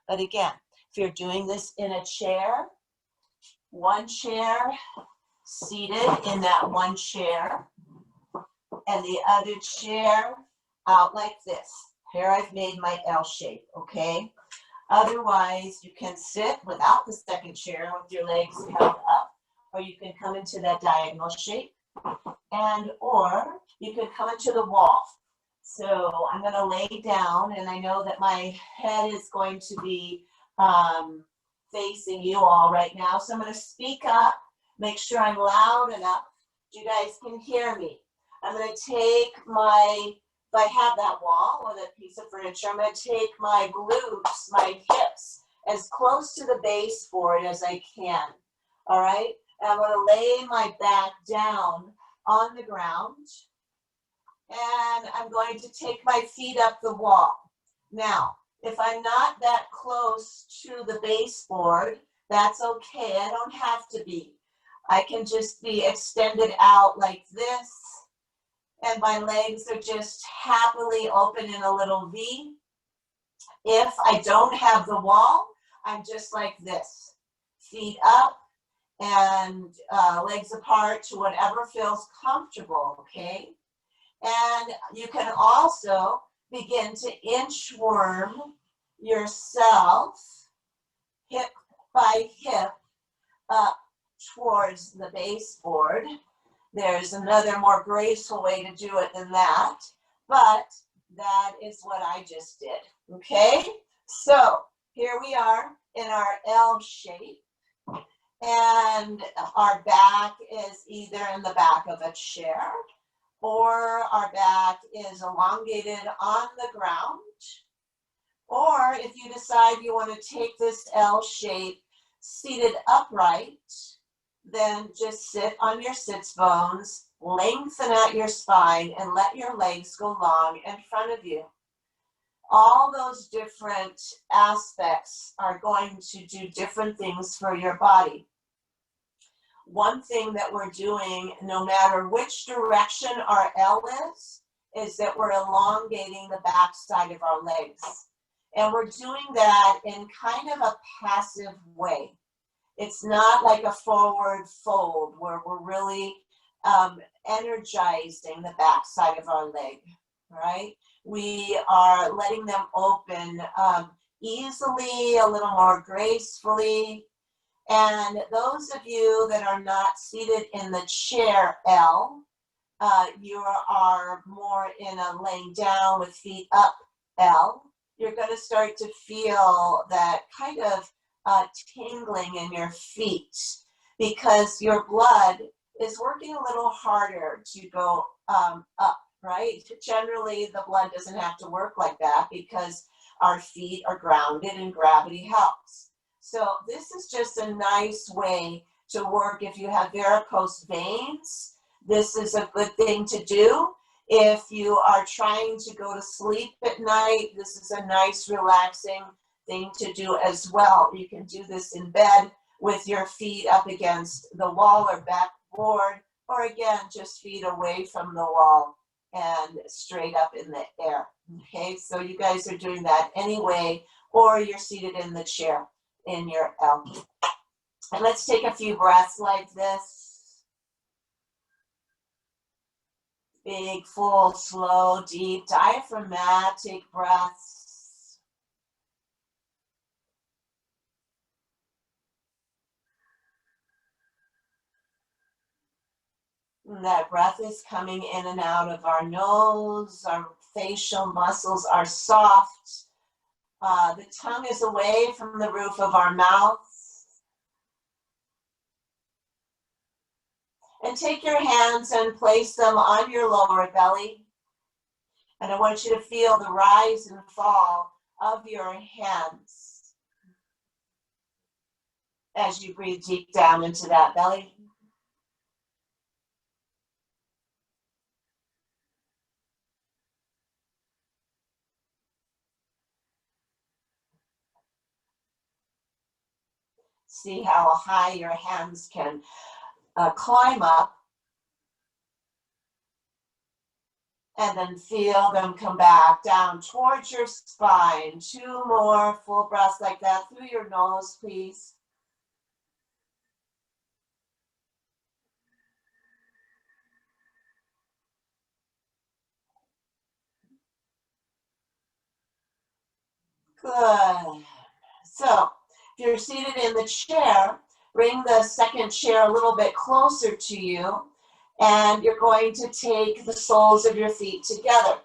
But again, if you're doing this in a chair, one chair, seated in that one chair, and the other chair out like this. Here I've made my L shape, okay? Otherwise, you can sit without the second chair with your legs held up, or you can come into that diagonal shape, and or you can come into the wall. So I'm going to lay down, and I know that my head is going to be facing you all right now. So I'm going to speak up, make sure I'm loud enough so you guys can hear me. I'm going to take my, if I have that wall or that piece of furniture, I'm going to take my glutes, my hips, as close to the baseboard as I can. All right? And I'm going to lay my back down on the ground. And I'm going to take my feet up the wall. Now, if I'm not that close to the baseboard, that's okay. I don't have to be. I can just be extended out like this, and my legs are just happily open in a little V. If I don't have the wall, I'm just like this. Feet up and legs apart to whatever feels comfortable, okay? And you can also begin to inchworm yourself hip by hip up towards the baseboard. There's another more graceful way to do it than that, but that is what I just did, okay? So here we are in our L shape, and our back is either in the back of a chair, or our back is elongated on the ground. Or if you decide you want to take this L shape seated upright, then just sit on your sits bones, lengthen out your spine, and let your legs go long in front of you. All those different aspects are going to do different things for your body. One thing that we're doing, no matter which direction our L is that we're elongating the back side of our legs. And we're doing that in kind of a passive way. It's not like a forward fold where we're really energizing the back side of our leg, right? We are letting them open easily, a little more gracefully. And those of you that are not seated in the chair L, you are more in a laying down with feet up L. You're going to start to feel that kind of tingling in your feet because your blood is working a little harder to go up, right? Generally, the blood doesn't have to work like that because our feet are grounded and gravity helps. So this is just a nice way to work if you have varicose veins. This is a good thing to do. If you are trying to go to sleep at night, this is a nice relaxing thing to do as well. You can do this in bed with your feet up against the wall or backboard, or again, just feet away from the wall and straight up in the air. Okay, so you guys are doing that anyway, or you're seated in the chair in your L. And let's take a few breaths like this. Big, full, slow, deep, diaphragmatic breaths. And that breath is coming in and out of our nose. Our facial muscles are soft. The tongue is away from the roof of our mouth. And take your hands and place them on your lower belly. And I want you to feel the rise and fall of your hands as you breathe deep down into that belly. See how high your hands can climb up. And then feel them come back down towards your spine. 2 more full breaths like that through your nose, please. Good. So if you're seated in the chair, bring the second chair a little bit closer to you, and you're going to take the soles of your feet together.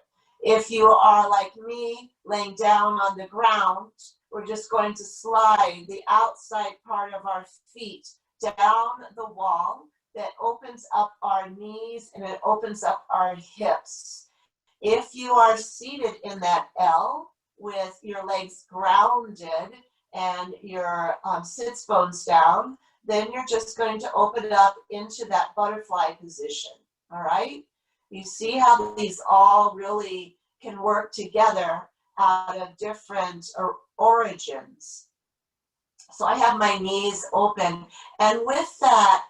If you are like me, laying down on the ground, we're just going to slide the outside part of our feet down the wall that opens up our knees and it opens up our hips. If you are seated in that L with your legs grounded and your sits bones down, then you're just going to open it up into that butterfly position, all right? You see how these all really can work together out of different origins. So I have my knees open, and with that,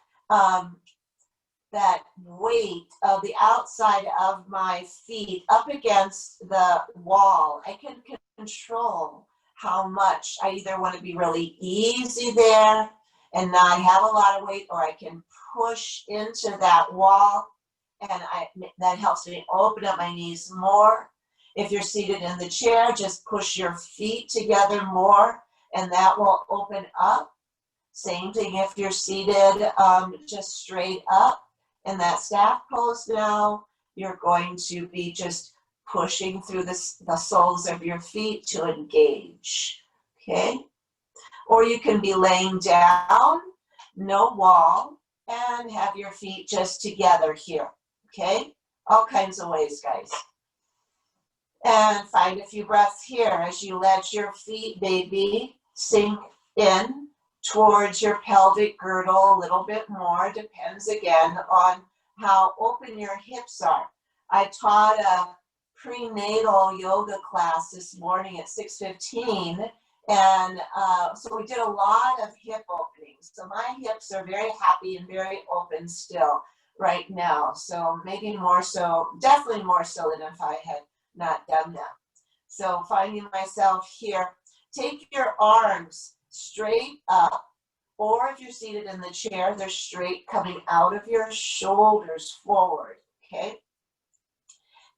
that weight of the outside of my feet up against the wall, I can control how much I either want to be really easy there and not have a lot of weight, or I can push into that wall, and that helps me open up my knees more. If you're seated in the chair, just push your feet together more, and that will open up. Same thing if you're seated just straight up in that staff pose now, you're going to be just pushing through the soles of your feet to engage, okay? Or you can be laying down, no wall, and have your feet just together here, okay? All kinds of ways, guys. And find a few breaths here as you let your feet maybe sink in towards your pelvic girdle a little bit more. Depends again on how open your hips are. I taught a prenatal yoga class this morning at 6:15, and so we did a lot of hip openings. So my hips are very happy and very open still right now. So maybe more so, definitely more so than if I had not done that. So finding myself here, take your arms straight up, or if you're seated in the chair, they're straight coming out of your shoulders forward, okay?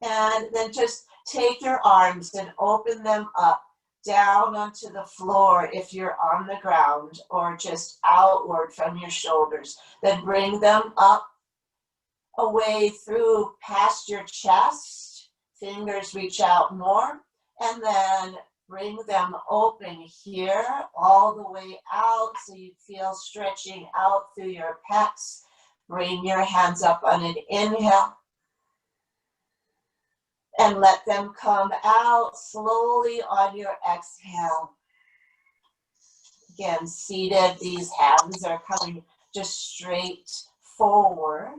And then just take your arms and open them up down onto the floor if you're on the ground, or just outward from your shoulders. Then bring them up away through past your chest. Fingers reach out more, and then bring them open here all the way out so you feel stretching out through your pecs. Bring your hands up on an inhale and let them come out slowly on your exhale. Again, seated, these hands are coming just straight forward.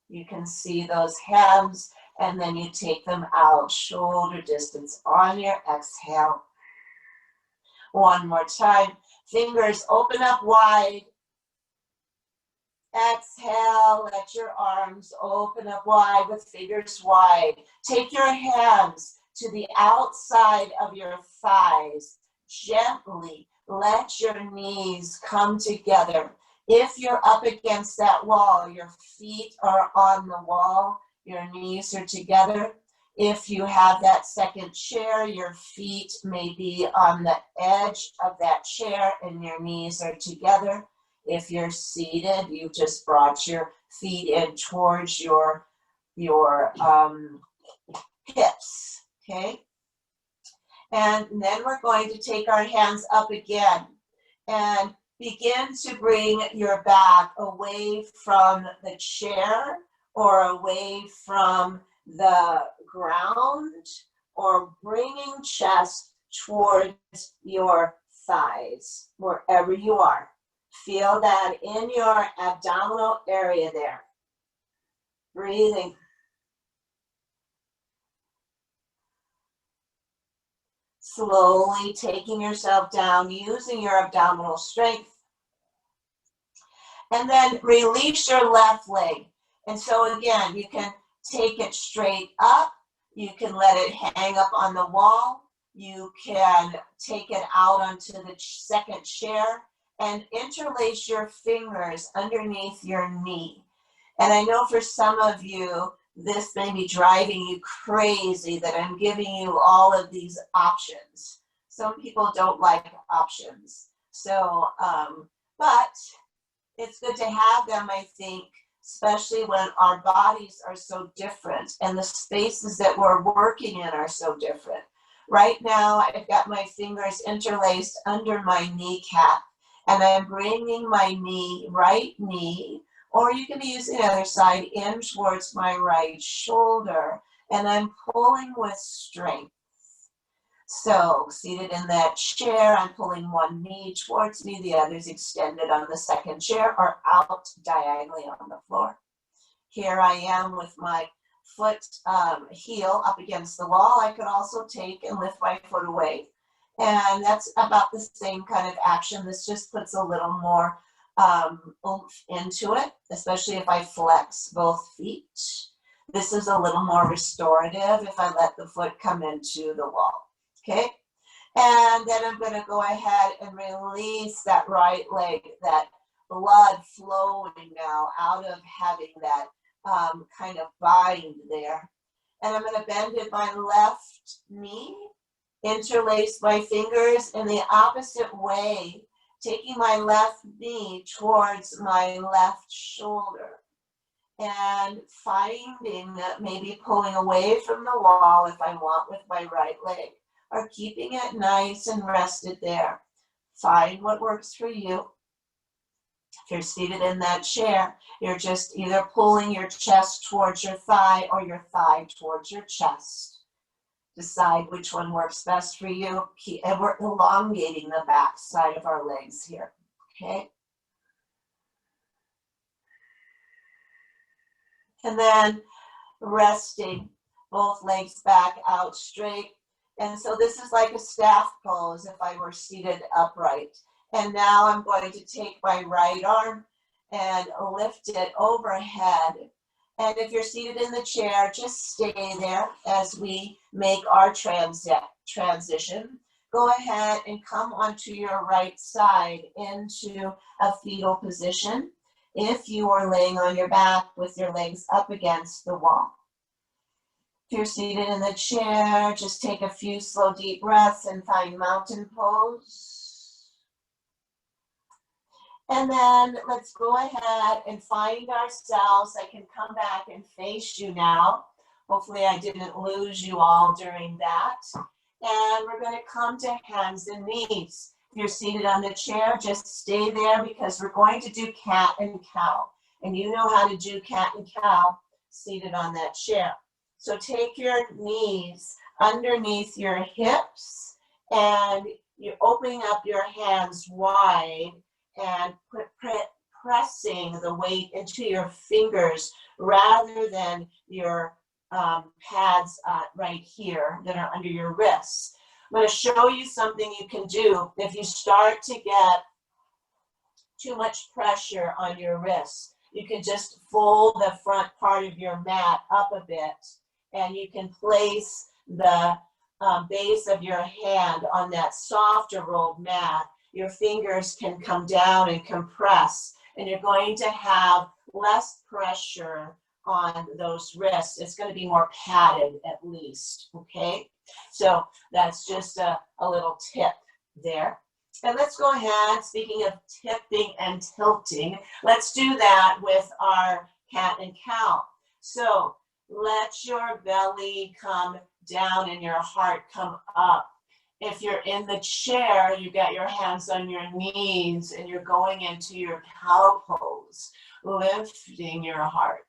You can see those hands, and then you take them out shoulder distance on your exhale. One more time. Fingers open up wide. Exhale, let your arms open up wide with fingers wide. Take your hands to the outside of your thighs. Gently let your knees come together. If you're up against that wall, your feet are on the wall, your knees are together. If you have that second chair, your feet may be on the edge of that chair and your knees are together. If you're seated, you've just brought your feet in towards your hips, okay? And then we're going to take our hands up again and begin to bring your back away from the chair or away from the ground, or bringing chest towards your thighs, wherever you are. Feel that in your abdominal area there. Breathing. Slowly taking yourself down, using your abdominal strength. And then release your left leg. And so again, you can take it straight up, You can let it hang up on the wall. You can take it out onto the second chair and interlace your fingers underneath your knee. And I know for some of you, this may be driving you crazy that I'm giving you all of these options. Some people don't like options. So, but it's good to have them, I think, especially when our bodies are so different and the spaces that we're working in are so different. Right now, I've got my fingers interlaced under my kneecap, and I'm bringing my right knee, or you can be using the other side, in towards my right shoulder, and I'm pulling with strength. So, seated in that chair, I'm pulling one knee towards me, the other's extended on the second chair or out diagonally on the floor. Here I am with my foot heel up against the wall. I could also take and lift my foot away. And that's about the same kind of action. This just puts a little more oomph into it, especially if I flex both feet. This is a little more restorative if I let the foot come into the wall. Okay, and then I'm going to go ahead and release that right leg, that blood flowing now out of having that kind of bind there. And I'm going to bend in my left knee, interlace my fingers in the opposite way, taking my left knee towards my left shoulder. And finding that maybe pulling away from the wall if I want with my right leg, or keeping it nice and rested there. Find what works for you. If you're seated in that chair, you're just either pulling your chest towards your thigh or your thigh towards your chest. Decide which one works best for you. And we're elongating the back side of our legs here, okay? And then resting, both legs back out straight. And so this is like a staff pose if I were seated upright. And now I'm going to take my right arm and lift it overhead. And if you're seated in the chair, just stay there as we make our transition. Go ahead and come onto your right side into a fetal position if you are laying on your back with your legs up against the wall. If you're seated in the chair, just take a few slow, deep breaths and find mountain pose. And then let's go ahead and find ourselves. I can come back and face you now. Hopefully I didn't lose you all during that. And we're going to come to hands and knees. If you're seated on the chair, just stay there because we're going to do cat and cow. And you know how to do cat and cow seated on that chair. So take your knees underneath your hips and you're opening up your hands wide and pressing the weight into your fingers rather than your pads right here that are under your wrists. I'm going to show you something you can do if you start to get too much pressure on your wrists. You can just fold the front part of your mat up a bit. And you can place the base of your hand on that softer rolled mat. Your fingers can come down and compress, and you're going to have less pressure on those wrists. It's going to be more padded at least, okay? So that's just a little tip there. And let's go ahead, speaking of tipping and tilting, let's do that with our cat and cow. So let your belly come down and your heart come up. If you're in the chair, you got your hands on your knees and you're going into your cow pose, lifting your heart.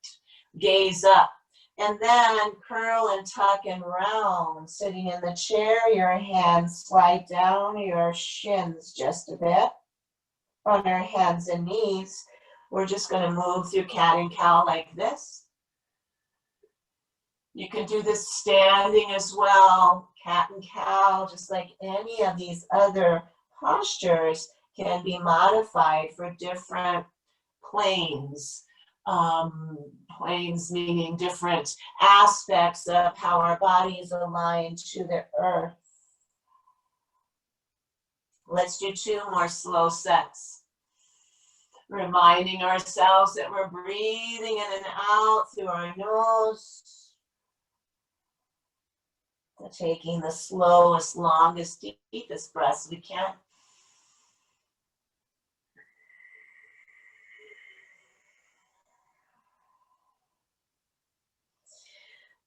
Gaze up. And then curl and tuck and round. Sitting in the chair, your hands slide down your shins just a bit. On our hands and knees, we're just going to move through cat and cow like this. You can do this standing as well, cat and cow, just like any of these other postures can be modified for different planes planes, meaning different aspects of how our body is aligned to the earth. Let's do 2 more slow sets. Reminding ourselves that we're breathing in and out through our nose. Taking the slowest, longest, deepest breaths we can.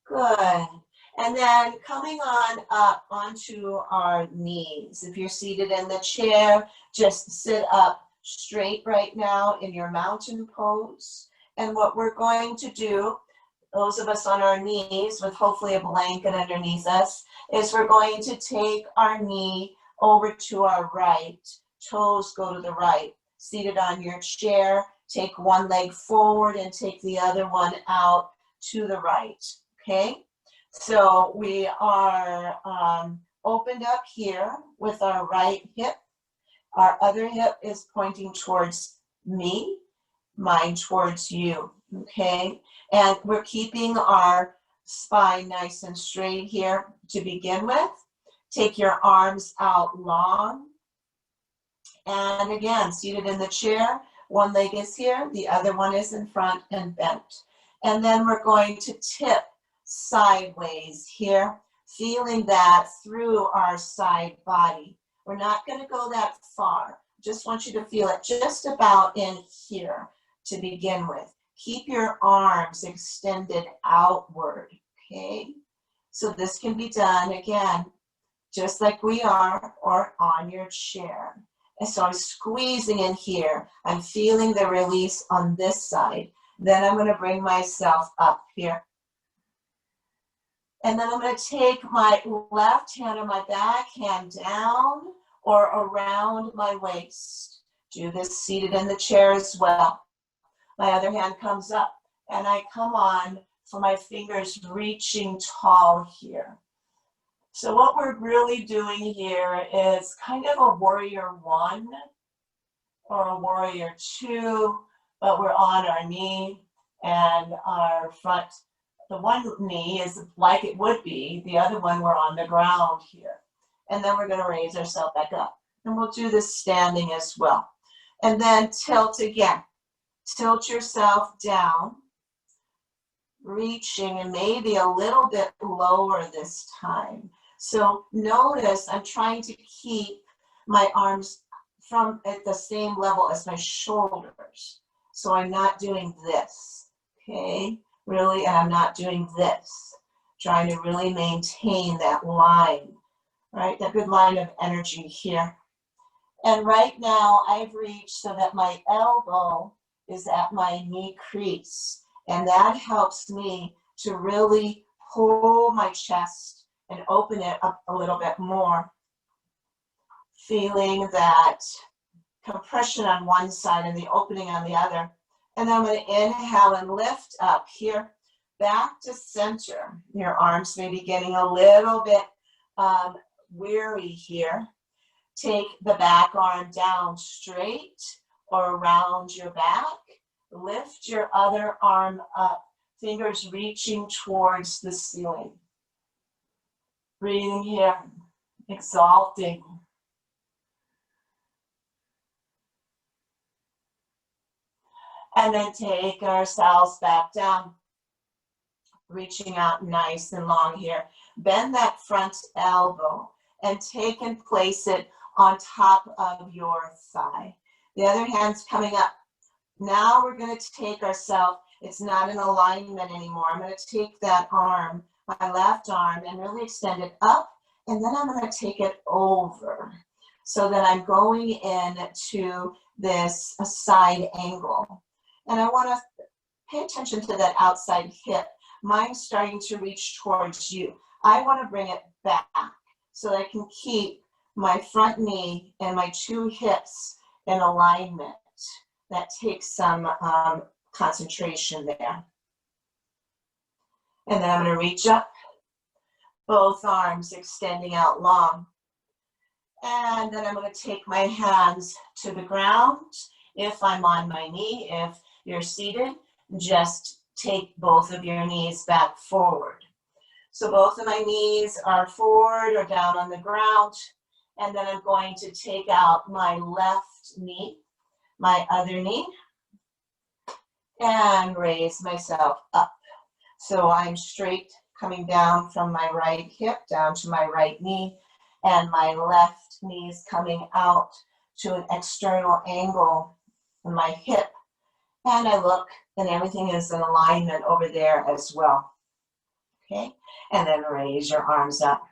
Good. And then coming on up onto our knees. If you're seated in the chair, just sit up straight right now in your mountain pose. And what we're going to do, those of us on our knees with hopefully a blanket underneath us, is we're going to take our knee over to our right. Toes go to the right. Seated on your chair, take one leg forward and take the other one out to the right. Okay, so we are opened up here with our right hip. Our other hip is pointing towards me, mine towards you, okay? And we're keeping our spine nice and straight here to begin with. Take your arms out long. And again, seated in the chair, one leg is here, the other one is in front and bent. And then we're going to tip sideways here, feeling that through our side body. We're not going to go that far. Just want you to feel it just about in here to begin with. Keep your arms extended outward, okay? So this can be done, again, just like we are, or on your chair. And so I'm squeezing in here. I'm feeling the release on this side. Then I'm going to bring myself up here. And then I'm going to take my left hand or my back hand down or around my waist. Do this seated in the chair as well. My other hand comes up and I come on for my fingers reaching tall here. So what we're really doing here is kind of a warrior 1 or a warrior 2, but we're on our knee and our front. The one knee is like it would be, the other one we're on the ground here. And then we're going to raise ourselves back up. And we'll do this standing as well. And then tilt again. Tilt yourself down, reaching and maybe a little bit lower this time. So notice I'm trying to keep my arms from at the same level as my shoulders. So I'm not doing this, okay? Really, and I'm not doing this. Trying to really maintain that line, right? That good line of energy here. And right now I've reached so that my elbow is at my knee crease. And that helps me to really pull my chest and open it up a little bit more. Feeling that compression on one side and the opening on the other. And then I'm going to inhale and lift up here, back to center. Your arms may be getting a little bit weary here. Take the back arm down straight or around your back. Lift your other arm up, fingers reaching towards the ceiling. Breathing here, exalting. And then take ourselves back down, reaching out nice and long here. Bend that front elbow and take and place it on top of your thigh. The other hand's coming up. Now we're going to take ourselves, it's not in alignment anymore. I'm going to take that arm, my left arm, and really extend it up, and then I'm going to take it over so that I'm going into this side angle. And I want to pay attention to that outside hip. Mine's starting to reach towards you. I want to bring it back so that I can keep my front knee and my 2 hips in alignment. That takes some concentration there. And then I'm going to reach up, both arms extending out long. And then I'm going to take my hands to the ground. If I'm on my knee, if you're seated, just take both of your knees back forward. So both of my knees are forward or down on the ground. And then I'm going to take out my left knee, my other knee, and raise myself up. So I'm straight coming down from my right hip down to my right knee, and my left knee is coming out to an external angle in my hip. And I look, and everything is in alignment over there as well. Okay, and then raise your arms up.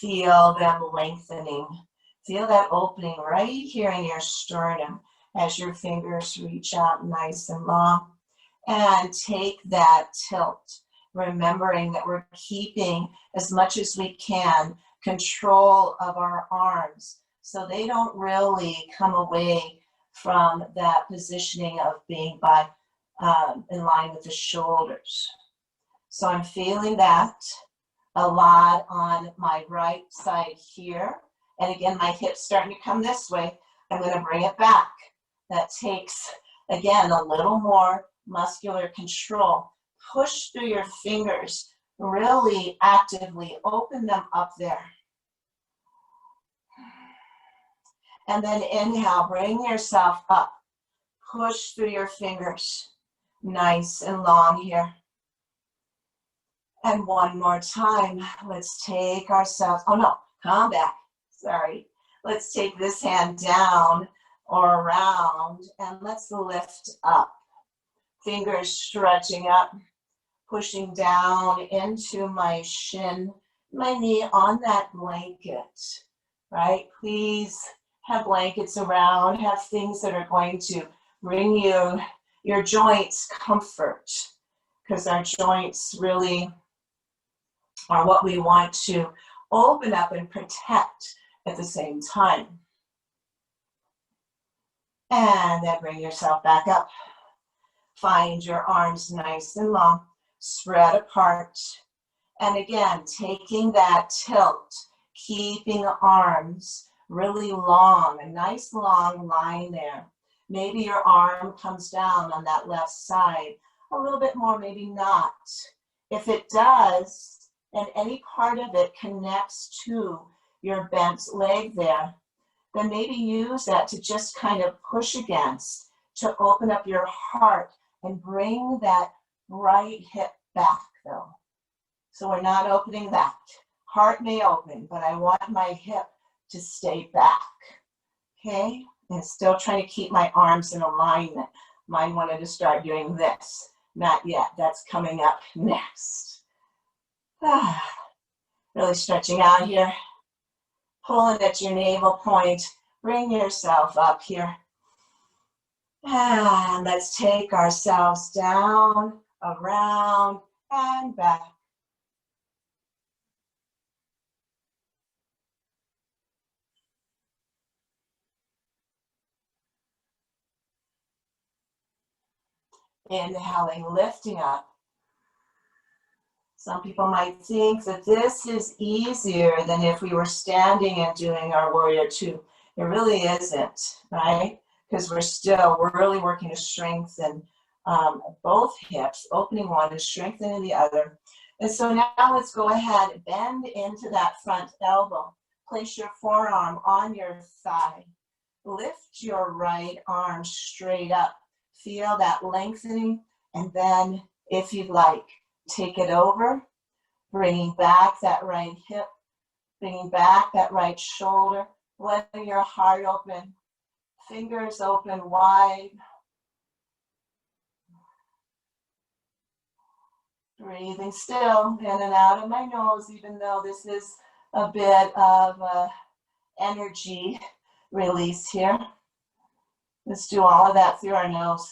Feel them lengthening. Feel that opening right here in your sternum as your fingers reach out nice and long. And take that tilt, remembering that we're keeping as much as we can control of our arms so they don't really come away from that positioning of being by in line with the shoulders. So I'm feeling that a lot on my right side here. And again, my hips starting to come this way. I'm going to bring it back. That takes, again, a little more muscular control. Push through your fingers. Really actively open them up there. And then inhale, bring yourself up. Push through your fingers. Nice and long here. And one more time, let's take ourselves, oh no, come back, sorry. Let's take this hand down or around and let's lift up. Fingers stretching up, pushing down into my shin, my knee on that blanket, right? Please have blankets around, have things that are going to bring you, your joints comfort, because our joints really are what we want to open up and protect at the same time. And then bring yourself back up. Find your arms nice and long, spread apart. And again, taking that tilt, keeping the arms really long, a nice long line there. Maybe your arm comes down on that left side a little bit more, maybe not. If it does, and any part of it connects to your bent leg there, then maybe use that to just kind of push against, to open up your heart and bring that right hip back though. So we're not opening that. Heart may open, but I want my hip to stay back, okay? And still trying to keep my arms in alignment. Mine wanted to start doing this. Not yet, that's coming up next. Really stretching out here, pulling at your navel point. Bring yourself up here. And let's take ourselves down, around, and back. Inhaling, lifting up. Some people might think that this is easier than if we were standing and doing our warrior two. It really isn't, right? Because we're really working to strengthen both hips, opening one and strengthening the other. And so now let's go ahead, bend into that front elbow. Place your forearm on your thigh. Lift your right arm straight up. Feel that lengthening, and then, if you'd like, take it over, bringing back that right hip, bringing back that right shoulder, letting your heart open, fingers open wide. Breathing still in and out of my nose, even though this is a bit of energy release here. Let's do all of that through our nose.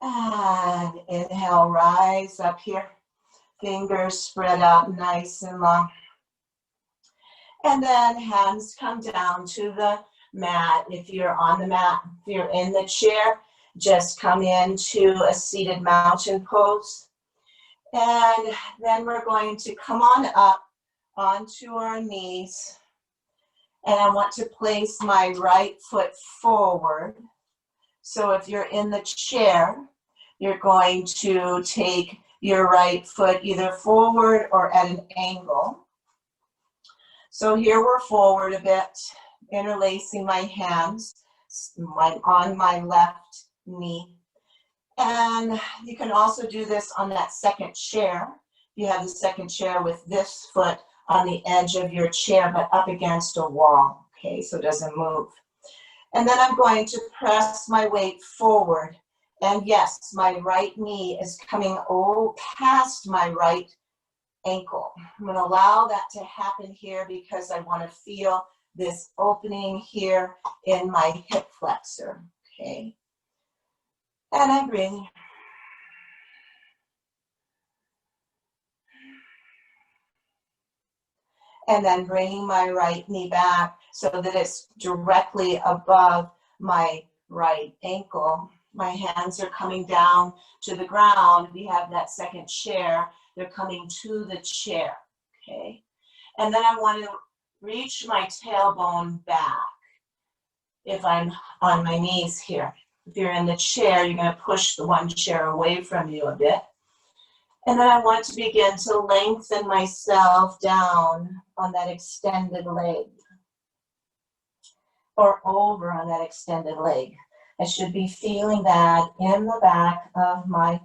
And inhale, rise up here. Fingers spread out nice and long. And then hands come down to the mat. If you're on the mat, if you're in the chair, just come into a seated mountain pose. And then we're going to come on up onto our knees. And I want to place my right foot forward. So if you're in the chair, you're going to take your right foot either forward or at an angle. So here we're forward a bit, interlacing my hands on my left knee. And you can also do this on that second chair. You have the second chair with this foot on the edge of your chair, but up against a wall, okay, so it doesn't move. And then I'm going to press my weight forward. And yes, my right knee is coming past my right ankle. I'm going to allow that to happen here because I want to feel this opening here in my hip flexor, okay? And I'm breathing. And then bringing my right knee back so that it's directly above my right ankle. My hands are coming down to the ground. We have that second chair. They're coming to the chair, okay? And then I want to reach my tailbone back if I'm on my knees here. If you're in the chair, you're going to push the one chair away from you a bit. And then I want to begin to lengthen myself down on that extended leg or over on that extended leg. I should be feeling that in the back of my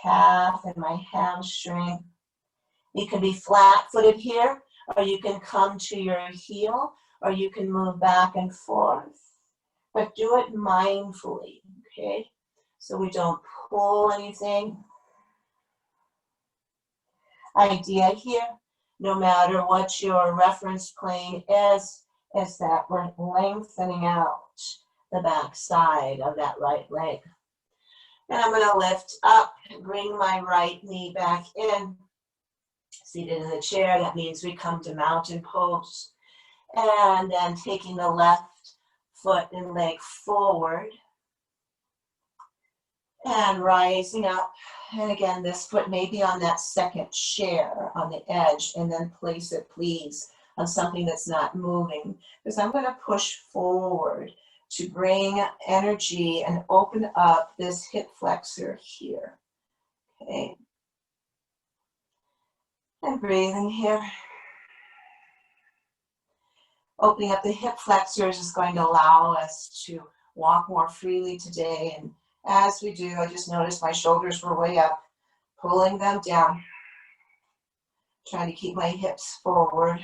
calf and my hamstring. You can be flat-footed here, or you can come to your heel, or you can move back and forth. But do it mindfully, okay? So we don't pull anything. Idea here, no matter what your reference plane is that we're lengthening out the back side of that right leg. And I'm going to lift up, bring my right knee back in. Seated in the chair, that means we come to mountain pose. And then taking the left foot and leg forward. And rising up. And again, this foot may be on that second chair on the edge, and then place it, please, on something that's not moving. Because I'm going to push forward to bring energy and open up this hip flexor here. Okay. And breathing here. Opening up the hip flexors is going to allow us to walk more freely today. And as we do, I just noticed my shoulders were way up, pulling them down, trying to keep my hips forward.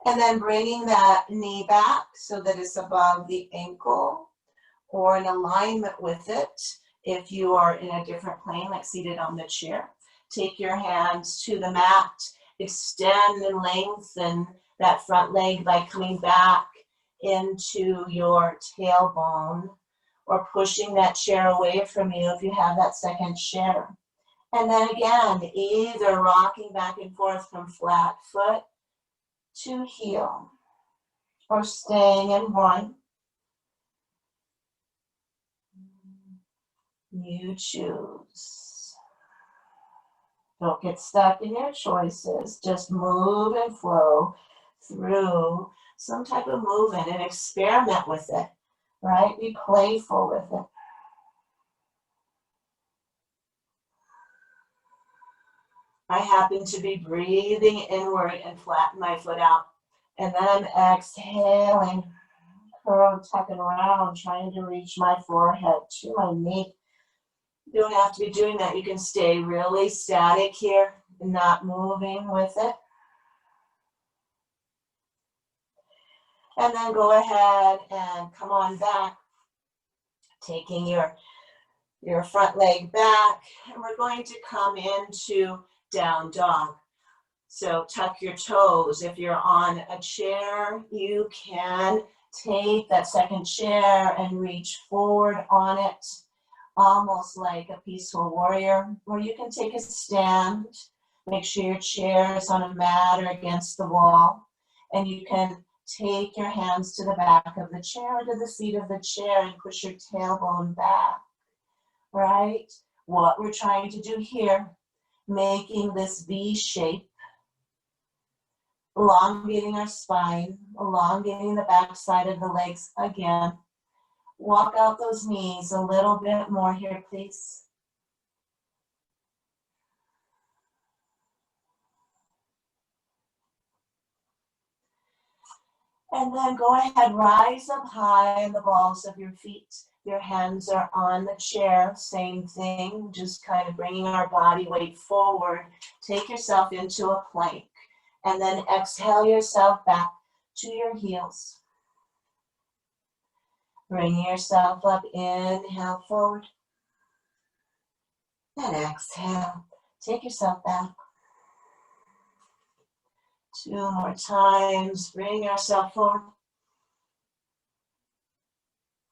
And then bringing that knee back so that it's above the ankle or in alignment with it. If you are in a different plane, like seated on the chair, take your hands to the mat, extend and lengthen that front leg by coming back into your tailbone or pushing that chair away from you if you have that second chair. And then again, either rocking back and forth from flat foot to heel or staying in one. You choose. Don't get stuck in your choices. Just move and flow through some type of movement and experiment with it, right? Be playful with it. I happen to be breathing inward and flatten my foot out. And then I'm exhaling, curl, tucking around, trying to reach my forehead to my knee. You don't have to be doing that. You can stay really static here, not moving with it. And then go ahead and come on back, taking your front leg back. And we're going to come into down dog. So tuck your toes. If you're on a chair, you can take that second chair and reach forward on it, almost like a peaceful warrior. Or you can take a stand. Make sure your chair is on a mat or against the wall. And you can take your hands to the back of the chair or to the seat of the chair and push your tailbone back, right? What we're trying to do here, making this V shape, elongating our spine, elongating the back side of the legs again. Walk out those knees a little bit more here, please. And then go ahead, rise up high in the balls of your feet. Your hands are on the chair, same thing, just kind of bringing our body weight forward. Take yourself into a plank, and then exhale yourself back to your heels. Bring yourself up, inhale forward, and exhale. Take yourself back. 2 more times, bring yourself forward.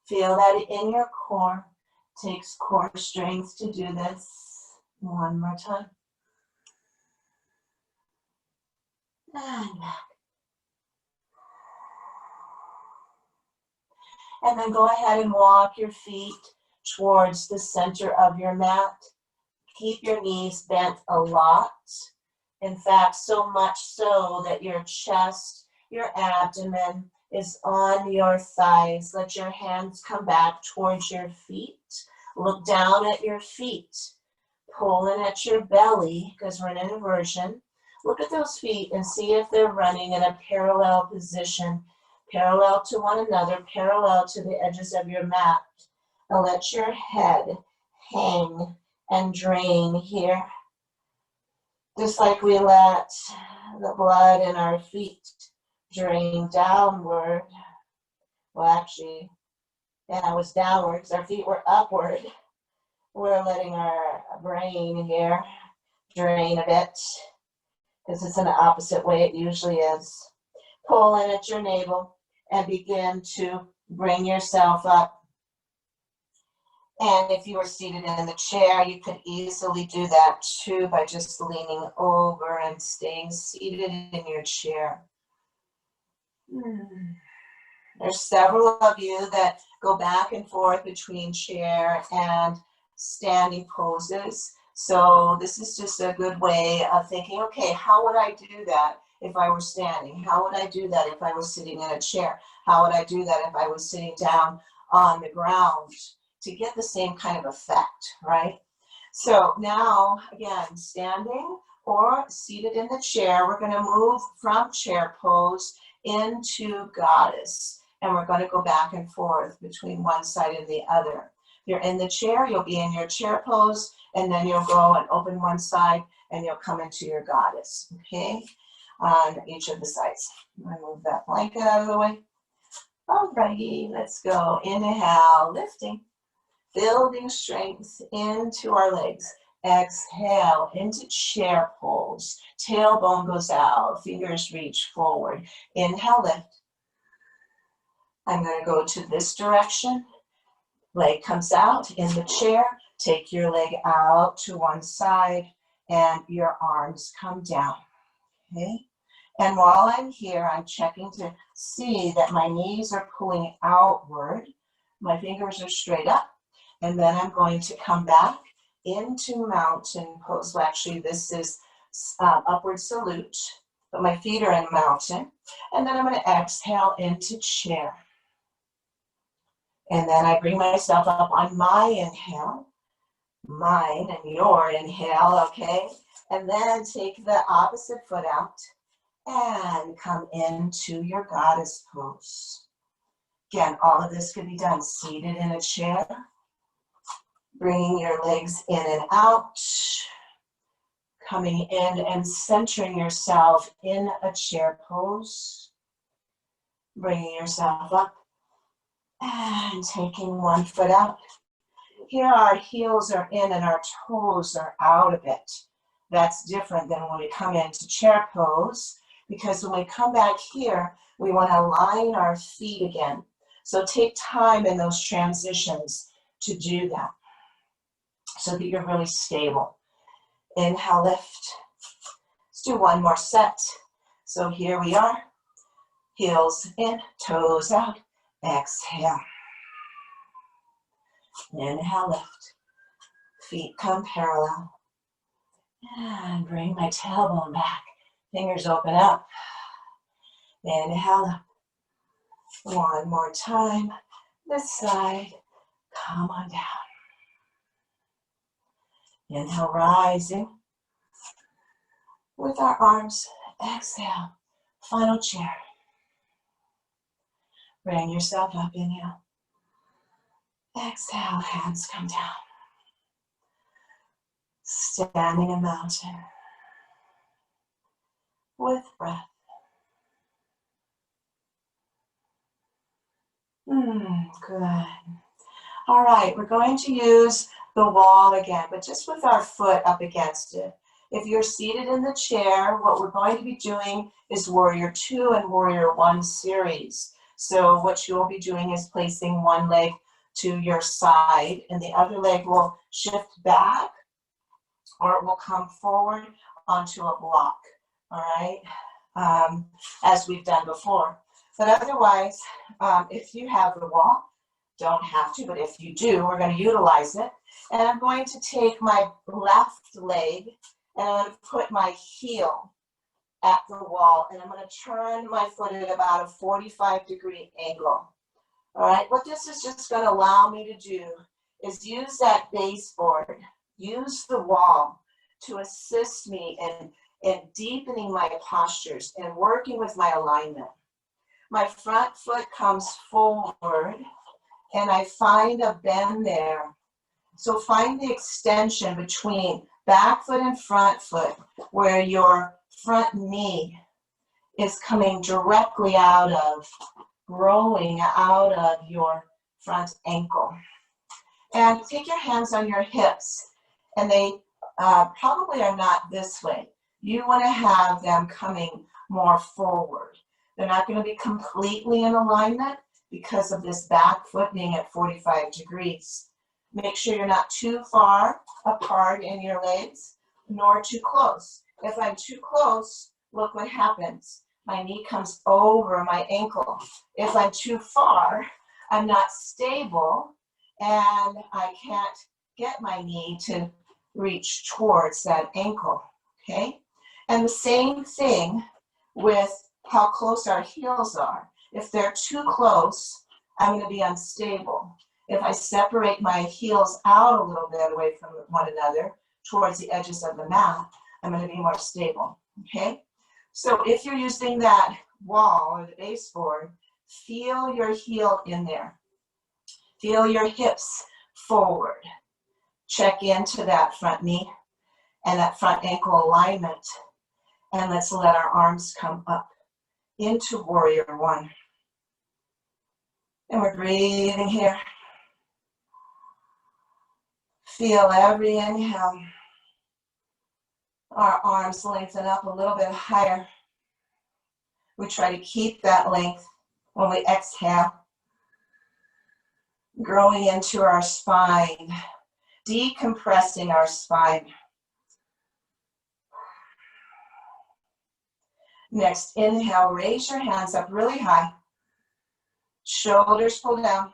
Feel that in your core. Takes core strength to do this. 1 more time. And back. And then go ahead and walk your feet towards the center of your mat. Keep your knees bent a lot. In fact, so much so that your chest, your abdomen is on your thighs. Let your hands come back towards your feet. Look down at your feet. Pull in at your belly because we're in an inversion. Look at those feet and see if they're running in a parallel position, parallel to one another, parallel to the edges of your mat. Now let your head hang and drain here. Just like we let the blood in our feet drain downward. Well, actually, yeah, it was downward because our feet were upward. We're letting our brain here drain a bit because it's in the opposite way it usually is. Pull in at your navel and begin to bring yourself up. And if you were seated in the chair, you could easily do that too by just leaning over and staying seated in your chair. There's several of you that go back and forth between chair and standing poses. So this is just a good way of thinking, okay, how would I do that if I were standing? How would I do that if I was sitting in a chair? How would I do that if I was sitting down on the ground? To get the same kind of effect, right? So now, again, standing or seated in the chair, we're going to move from chair pose into goddess. And we're going to go back and forth between one side and the other. If you're in the chair, you'll be in your chair pose, and then you'll go and open one side, and you'll come into your goddess, okay? On each of the sides. I'm going to move that blanket out of the way. All righty, let's go. Inhale, lifting. Building strength into our legs. Exhale into chair pose. Tailbone goes out. Fingers reach forward. Inhale, lift. I'm going to go to this direction. Leg comes out in the chair. Take your leg out to one side and your arms come down. Okay? And while I'm here, I'm checking to see that my knees are pulling outward. My fingers are straight up. And then I'm going to come back into mountain pose. Well, actually, this is upward salute, but my feet are in mountain. And then I'm going to exhale into chair. And then I bring myself up on my inhale, mine and your inhale, okay? And then take the opposite foot out and come into your goddess pose. Again, all of this could be done seated in a chair. Bringing your legs in and out, coming in and centering yourself in a chair pose. Bringing yourself up and taking one foot out. Here our heels are in and our toes are out a bit. That's different than when we come into chair pose, because when we come back here, we want to align our feet again. So take time in those transitions to do that, so that you're really stable. Inhale, lift. Let's do one more set. So here we are. Heels in, toes out. Exhale. Inhale, lift. Feet come parallel. And bring my tailbone back. Fingers open up. Inhale up. One more time. This side. Come on down. Inhale, rising. With our arms, exhale. Final chair. Bring yourself up, inhale. Exhale, hands come down. Standing in mountain. With breath. Good. All right, we're going to use the wall again, but just with our foot up against it. If you're seated in the chair, what we're going to be doing is Warrior 2 and Warrior 1 series. So what you'll be doing is placing one leg to your side and the other leg will shift back or it will come forward onto a block, all right, as we've done before. But otherwise, if you have the wall, don't have to, but if you do, we're going to utilize it. And I'm going to take my left leg and I'm going to put my heel at the wall and I'm going to turn my foot at about a 45-degree angle. All right, what this is just going to allow me to do is use that baseboard, use the wall to assist me in deepening my postures and working with my alignment. My front foot comes forward and I find a bend there. So find the extension between back foot and front foot where your front knee is coming directly out of, growing out of your front ankle. And take your hands on your hips and they probably are not this way. You want to have them coming more forward. They're not going to be completely in alignment because of this back foot being at 45 degrees. Make sure you're not too far apart in your legs, nor too close. If I'm too close, look what happens. My knee comes over my ankle. If I'm too far, I'm not stable, and I can't get my knee to reach towards that ankle, okay? And the same thing with how close our heels are. If they're too close, I'm going to be unstable. If I separate my heels out a little bit away from one another towards the edges of the mat, I'm going to be more stable, okay? So if you're using that wall or the baseboard, feel your heel in there. Feel your hips forward. Check into that front knee and that front ankle alignment. And let's let our arms come up into Warrior 1. And we're breathing here. Feel every inhale. Our arms lengthen up a little bit higher. We try to keep that length when we exhale. Growing into our spine, decompressing our spine. Next, inhale, raise your hands up really high. Shoulders pull down.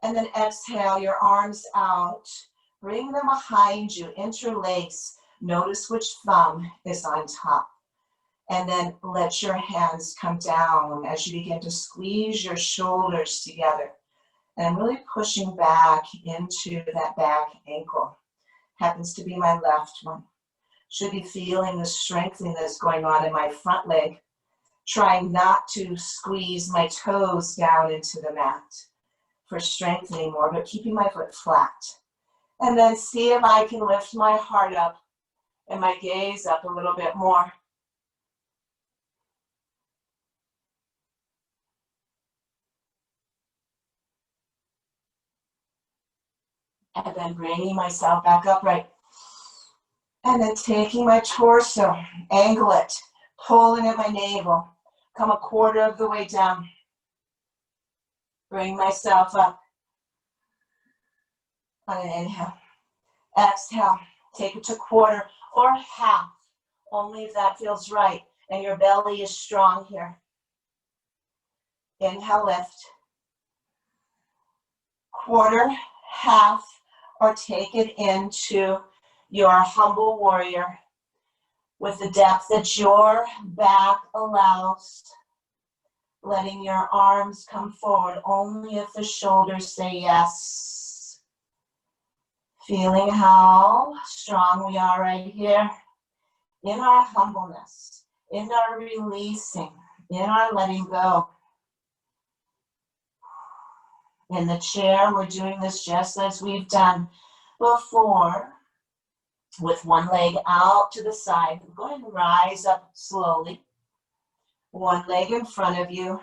And then exhale, your arms out. Bring them behind you, interlace. Notice which thumb is on top. And then let your hands come down as you begin to squeeze your shoulders together. And really pushing back into that back ankle. Happens to be my left one. Should be feeling the strengthening that's going on in my front leg. Trying not to squeeze my toes down into the mat for strengthening more, but keeping my foot flat. And then see if I can lift my heart up and my gaze up a little bit more. And then bringing myself back upright. And then taking my torso, angle it, pulling at my navel, come a quarter of the way down. Bring myself up. On an inhale. Exhale, take it to quarter or half, only if that feels right and your belly is strong here. Inhale, lift. Quarter, half, or take it into your humble warrior with the depth that your back allows, letting your arms come forward only if the shoulders say yes. Feeling how strong we are right here in our humbleness, in our releasing, in our letting go. In the chair, we're doing this just as we've done before, with one leg out to the side. Go ahead and rise up slowly. One leg in front of you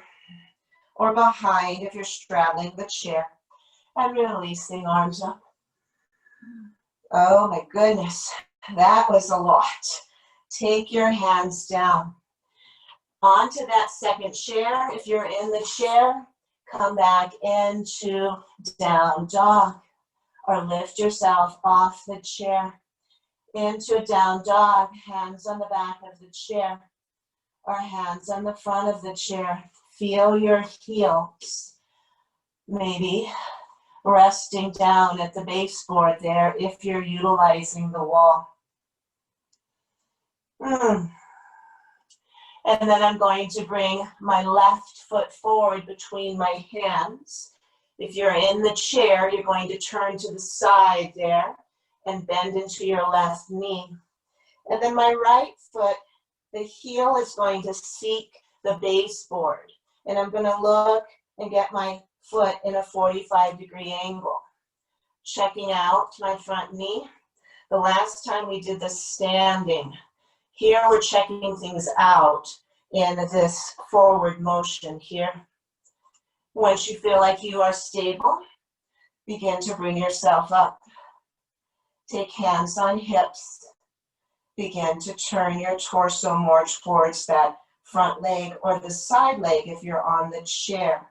or behind if you're straddling the chair, and releasing arms up. Oh my goodness, that was a lot. Take your hands down. Onto that second chair. If you're in the chair, come back into down dog, or lift yourself off the chair into a down dog, hands on the back of the chair or hands on the front of the chair. Feel your heels maybe resting down at the baseboard there if you're utilizing the wall. And then I'm going to bring my left foot forward between my hands. If you're in the chair, you're going to turn to the side there and bend into your left knee. And then my right foot, the heel is going to seek the baseboard. And I'm going to look and get my foot in a 45-degree angle. Checking out my front knee. The last time we did this standing. Here we're checking things out in this forward motion here. Once you feel like you are stable, begin to bring yourself up. Take hands on hips. Begin to turn your torso more towards that front leg or the side leg if you're on the chair.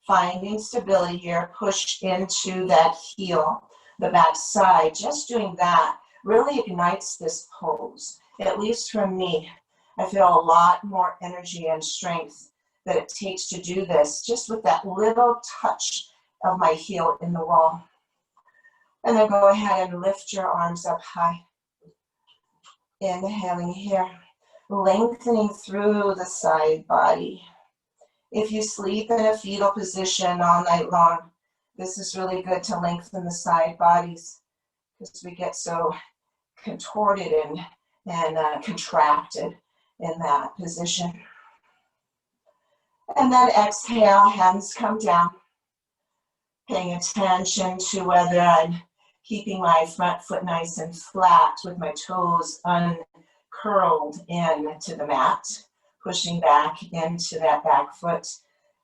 Finding stability here, push into that heel, the back side. Just doing that really ignites this pose. At least for me, I feel a lot more energy and strength that it takes to do this, just with that little touch of my heel in the wall. And then go ahead and lift your arms up high. Inhaling here, lengthening through the side body. If you sleep in a fetal position all night long, this is really good to lengthen the side bodies because we get so contorted and contracted in that position. And then exhale, hands come down. Paying attention to whether I'm keeping my front foot nice and flat with my toes uncurled into the mat, pushing back into that back foot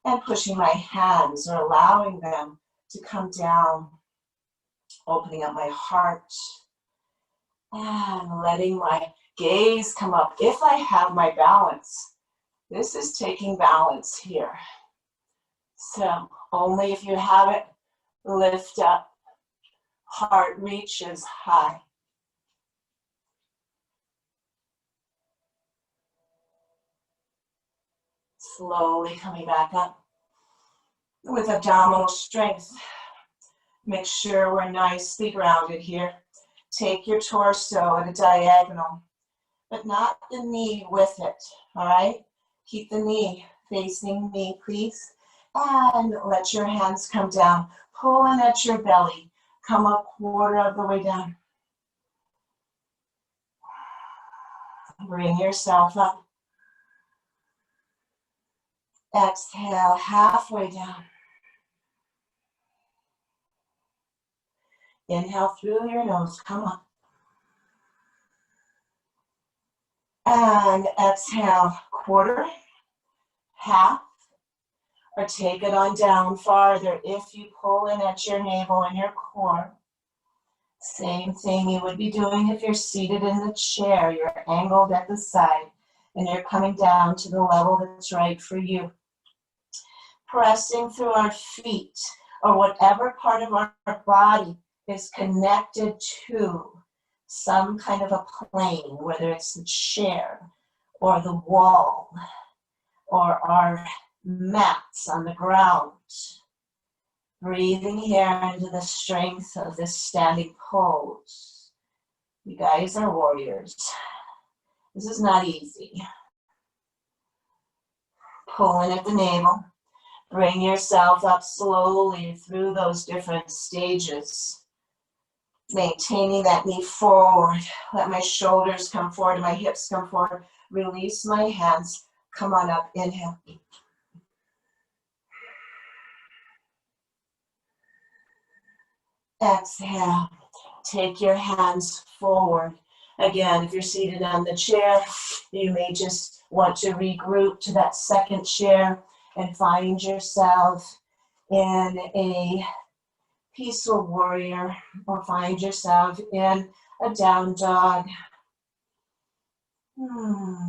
and pushing my hands or allowing them to come down, opening up my heart and letting my gaze come up. If I have my balance, this is taking balance here. So only if you have it, lift up. Heart reaches high. Slowly coming back up with abdominal strength. Make sure we're nicely grounded here. Take your torso at a diagonal, but not the knee with it, all right? Keep the knee facing me, please. And let your hands come down. Pull in at your belly. Come a quarter of the way down. Bring yourself up. Exhale, halfway down. Inhale through your nose, come up. And exhale, quarter, half, or take it on down farther if you pull in at your navel and your core. Same thing you would be doing if you're seated in the chair. You're angled at the side and you're coming down to the level that's right for you. Pressing through our feet or whatever part of our body is connected to some kind of a plane, whether it's the chair or the wall or our mats on the ground. Breathing here into the strength of this standing pose. You guys are warriors. This is not easy. Pulling at the navel. Bring yourself up slowly through those different stages. Maintaining that knee forward. Let my shoulders come forward, my hips come forward. Release my hands. Come on up. Inhale. Exhale. Take your hands forward. Again, if you're seated on the chair, you may just want to regroup to that second chair and find yourself in a peaceful warrior, or find yourself in a down dog.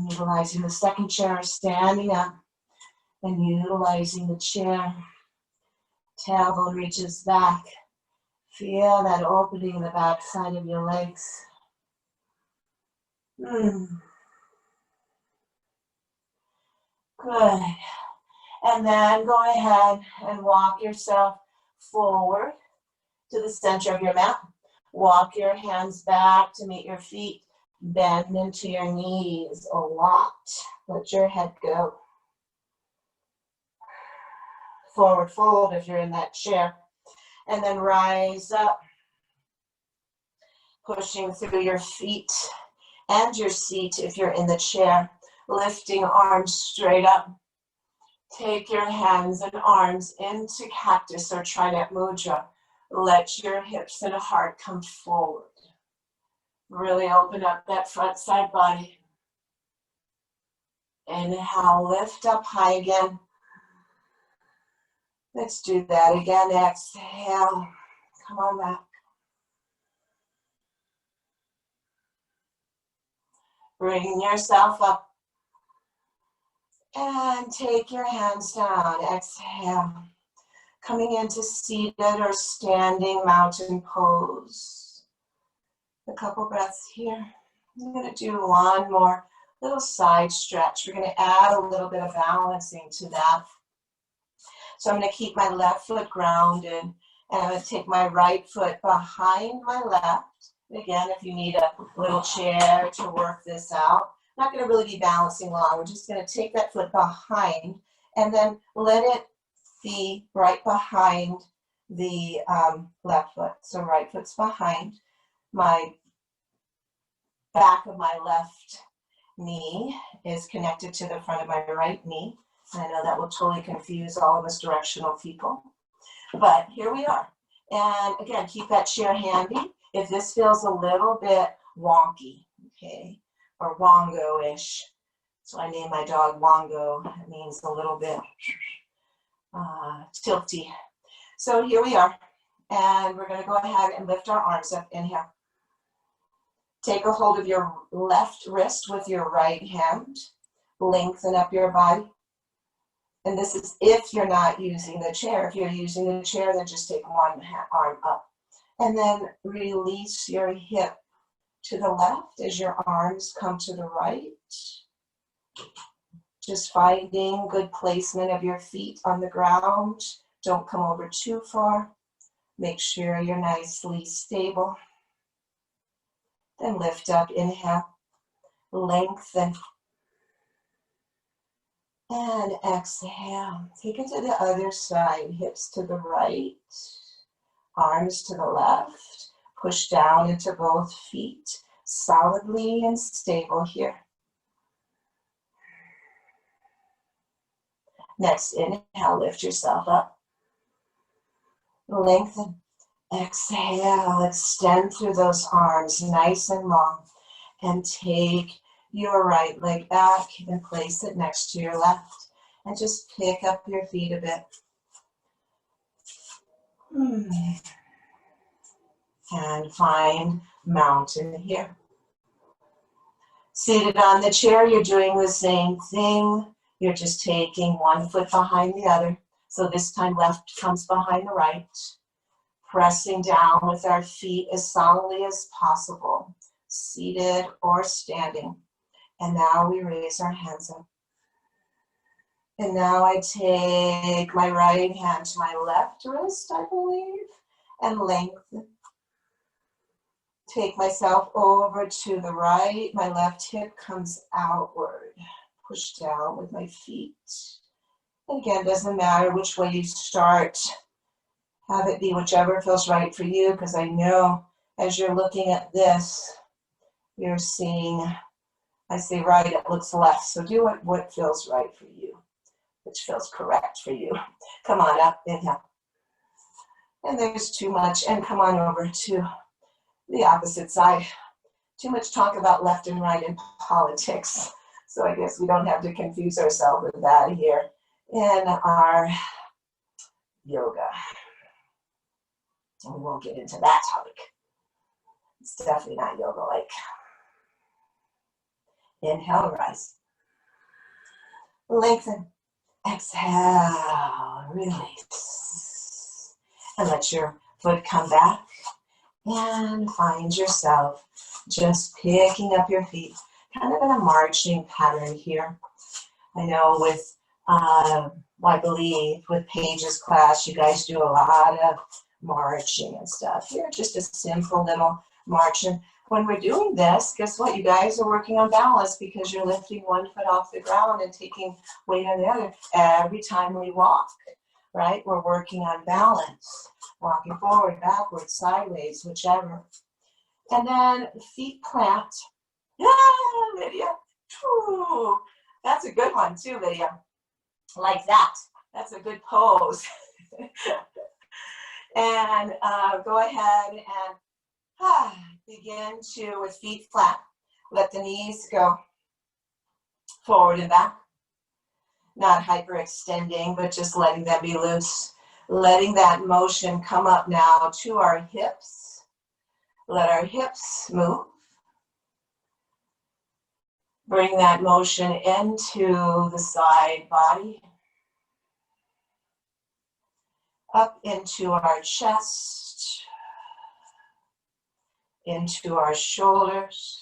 Utilizing the second chair, standing up and utilizing the chair. Tailbone reaches back. Feel that opening in the back side of your legs. Good. And then go ahead and walk yourself forward to the center of your mat. Walk your hands back to meet your feet. Bend into your knees a lot. Let your head go. Forward fold if you're in that chair. And then rise up. Pushing through your feet and your seat if you're in the chair. Lifting arms straight up. Take your hands and arms into cactus or trident mudra. Let your hips and heart come forward. Really open up that front side body. Inhale, lift up high again. Let's do that again. Exhale. Come on back. Bring yourself up. And take your hands down. Exhale. Coming into seated or standing mountain pose. A couple breaths here. I'm going to do one more little side stretch. We're going to add a little bit of balancing to that. So I'm going to keep my left foot grounded, and I'm going to take my right foot behind my left. Again, if you need a little chair to work this out, I'm not going to really be balancing long. We're just going to take that foot behind and then let it be right behind the left foot. So right foot's behind. My back of my left knee is connected to the front of my right knee. I know that will totally confuse all of us directional people, but here we are. And again, keep that chair handy. If this feels a little bit wonky, okay, or wongo-ish, so I named my dog Wongo. It means a little bit tilty. So here we are, and we're going to go ahead and lift our arms up. Inhale. Take a hold of your left wrist with your right hand. Lengthen up your body. And this is if you're not using the chair. If you're using the chair, then just take one arm up. And then release your hip to the left as your arms come to the right. Just finding good placement of your feet on the ground. Don't come over too far. Make sure you're nicely stable. Then lift up, inhale, lengthen. And exhale. Take it to the other side, hips to the right, arms to the left. Push down into both feet, solidly and stable here. Next, inhale, lift yourself up. Lengthen. Exhale, extend through those arms nice and long. And take your right leg back and place it next to your left. And just pick up your feet a bit. And find mountain here. Seated on the chair, you're doing the same thing. You're just taking one foot behind the other. So this time left comes behind the right. Pressing down with our feet as solidly as possible, seated or standing. And now we raise our hands up. And now I take my right hand to my left wrist, I believe, and lengthen. Take myself over to the right. My left hip comes outward. Push down with my feet. And again, doesn't matter which way you start. Have it be whichever feels right for you, because I know as you're looking at this, you're seeing, I say right, it looks left. So do what feels right for you, which feels correct for you. Come on up, inhale. And there's too much. And come on over to the opposite side. Too much talk about left and right in politics. So I guess we don't have to confuse ourselves with that here in our yoga. And we won't get into that topic. It's definitely not yoga-like. Inhale, rise. Lengthen. Exhale, release. And let your foot come back. And find yourself just picking up your feet, kind of in a marching pattern here. I know with, I believe with Paige's class, you guys do a lot of marching and stuff. Here, just a simple little march. And when we're doing this, guess what? You guys are working on balance because you're lifting one foot off the ground and taking weight on the other every time we walk, right? We're working on balance, walking forward, backwards, sideways, whichever. And then feet plant. Yeah, Lydia. Whew. That's a good one too, Lydia. Like that. That's a good pose. And go ahead and begin to, with feet flat, let the knees go forward and back. Not hyperextending, but just letting that be loose. Letting that motion come up now to our hips. Let our hips move. Bring that motion into the side body. Up into our chest. Into our shoulders.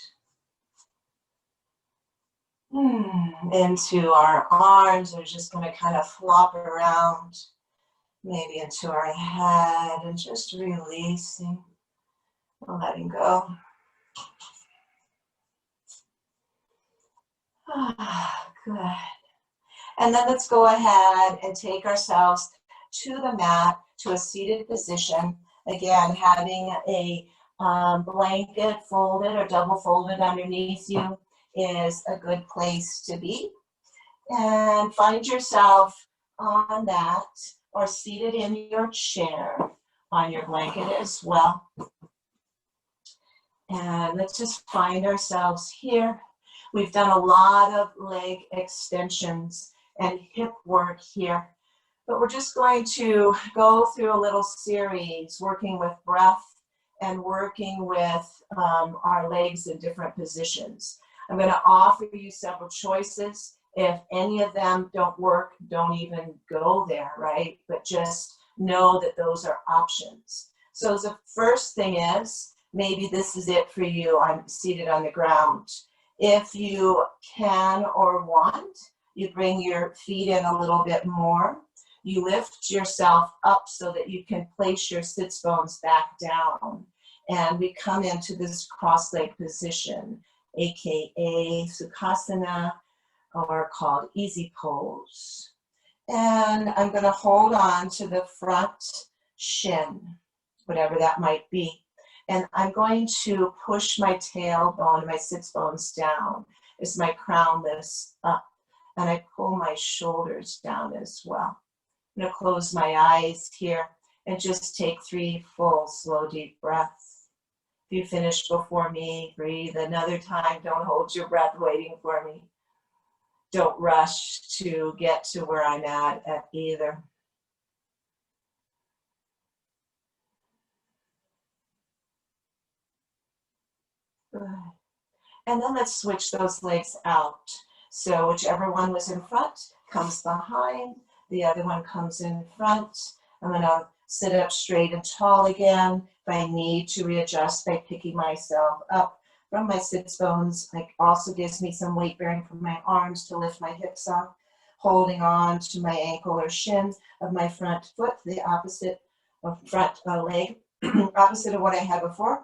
Into our arms. We're just going to kind of flop around. Maybe into our head and just releasing. Letting go. Good. And then let's go ahead and take ourselves to the mat, to a seated position. Again, having a blanket folded or double folded underneath you is a good place to be. And find yourself on that or seated in your chair on your blanket as well. And let's just find ourselves here. We've done a lot of leg extensions and hip work here, but we're just going to go through a little series working with breath and working with our legs in different positions. I'm going to offer you several choices. If any of them don't work, don't even go there, right? But just know that those are options. So the first thing is, maybe this is it for you. I'm seated on the ground. If you can or want, you bring your feet in a little bit more. You lift yourself up so that you can place your sits bones back down. And we come into this cross-leg position, aka Sukhasana, or called easy pose. And I'm going to hold on to the front shin, whatever that might be. And I'm going to push my tailbone, my sits bones down as my crown lifts up. And I pull my shoulders down as well. I'm going to close my eyes here and just take 3 full, slow, deep breaths. If you finish before me, breathe another time. Don't hold your breath waiting for me. Don't rush to get to where I'm at either. Good. And then let's switch those legs out. So whichever one was in front comes behind, the other one comes in front. I'm going to sit up straight and tall again. If I need to readjust by picking myself up from my sits bones, it also gives me some weight bearing from my arms to lift my hips up. holding on to my ankle or shin of my front foot, the opposite of front leg, opposite of what I had before.